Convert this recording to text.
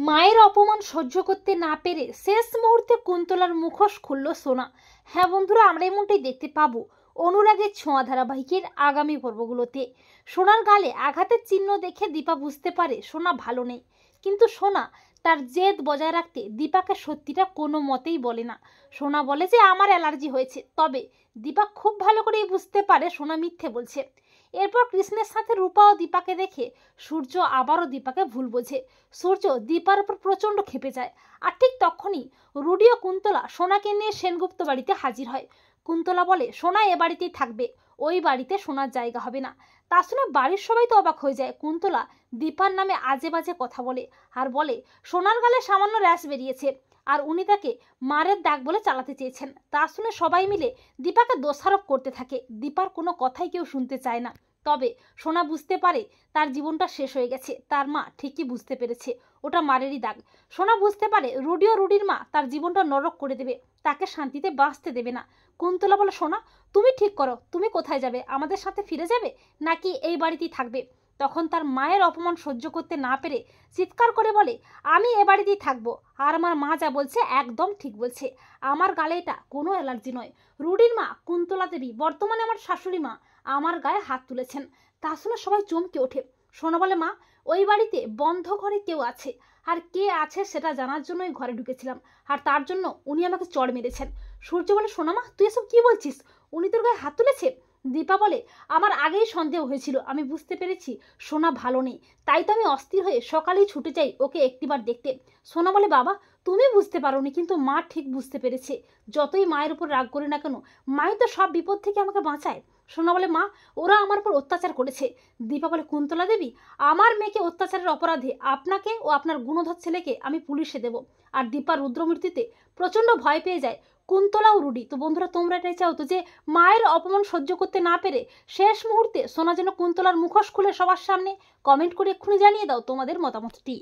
মায়ের অপমান সহ্য করতে না পেরে শেষ মুহূর্তে কুন্তলার মুখোশ খুলল সোনা। হ্যাঁ বন্ধুরা, আমরা এমনটাই দেখতে পাবো অনুরাগের ছোঁয়া ধারাবাহিকের আগামী পর্বগুলোতে। সোনার গালে আঘাতের চিহ্ন দেখে দীপা বুঝতে পারে সোনা ভালো নেই, কিন্তু সোনা তার জেদ বজায় রাখতে দীপাকে সত্যিটা কোনো মতেই বলে না। সোনা বলে যে আমার অ্যালার্জি হয়েছে, তবে দীপা খুব ভালো করেই বুঝতে পারে সোনা মিথ্যে বলছে। এরপর কৃষ্ণের সাথে রূপা ও দীপাকে দেখে সূর্য আবারও দীপাকে ভুল বোঝে। সূর্য দীপার উপর প্রচণ্ড ক্ষেপে যায়। আর ঠিক তখনই রুডি ও কুন্তলা সোনাকে নিয়ে সেনগুপ্ত বাড়িতে হাজির হয়। কুন্তলা বলে সোনা এ বাড়িতেই থাকবে, ওই বাড়িতে সোনার জায়গা হবে না। তা শুনে বাড়ির সবাই তো অবাক হয়ে যায়। কুন্তলা দীপার নামে আজে বাজে কথা বলে আর বলে সোনার গালে সামান্য র্যাশ বেরিয়েছে আর উনি তাকে মারের দাগ বলে চালাতে চেয়েছেন। তা শুনে সবাই মিলে দীপাকে দোষারোপ করতে থাকে। দীপার কোনো কথাই কেউ শুনতে চায় না। তবে সোনা বুঝতে পারে তার জীবনটা শেষ হয়ে গেছে। তার মা ঠিকই বুঝতে পেরেছে ওটা মারেরই দাগ। সোনা বুঝতে পারে রুডি ও রুডির মা তার জীবনটা নরক করে দেবে, তাকে শান্তিতে বাঁচতে দেবে না। কুন্তলা বলে সোনা তুমি ঠিক করো, তুমি কোথায় যাবে? আমাদের সাথে ফিরে যাবে নাকি এই বাড়িতেই থাকবে? তখন তার মায়ের অপমান সহ্য করতে না পেরে চিৎকার করে বলে আমি এ বাড়িতেই থাকবো, আর আমার মা যা বলছে একদম ঠিক বলছে। আমার গালে এটা কোনো অ্যালার্জি নয়। রুডির মা কুন্তলা দেবী বর্তমানে আমার শাশুড়ি মা আমার গায়ে হাত তুলেছেন। তা শুনে সবাই চমকে ওঠে। সোনা বলে মা ওই বাড়িতে বন্ধ ঘরে কেউ আছে, আর কে আছে সেটা জানার জন্যই ঘরে ঢুকেছিলাম, আর তার জন্য উনি আমাকে চড় মেরেছেন। সূর্য বলে সোনা মা তুই এসব কি বলছিস? উনি তোর গায়ে হাত তুলেছে? দীপা বলে আমার আগেই সন্দেহ হয়েছিল, আমি বুঝতে পেরেছি সোনা ভালো নেই, তাই তো আমি অস্থির হয়ে সকালেই ছুটে যাই ওকে একটিবার দেখতে। সোনা বলে বাবা তুমি বুঝতে পারোনি, কিন্তু মা ঠিক বুঝতে পেরেছে। যতই মায়ের উপর রাগ করি না কেন, মাই তো সব বিপদ থেকে আমাকে বাঁচায়। সোনা বলে মা ওরা আমার উপর অত্যাচার করেছে। দীপা বলে কুন্তলা দেবী আমার মেয়েকে অত্যাচারের অপরাধে আপনাকে ও আপনার গুণধর ছেলেকে আমি পুলিশে দেব। আর দীপা রুদ্রমূর্তিতে প্রচণ্ড ভয় পেয়ে যায় কুন্তলা ও রুডি। তো বন্ধুরা তোমরা এটাই চাও তো যে মায়ের অপমান সহ্য করতে না পেরে শেষ মুহূর্তে সোনা যেন কুন্তলার মুখোশ খুলে সবার সামনে? কমেন্ট করে এক্ষুনি জানিয়ে দাও তোমাদের মতামতটি।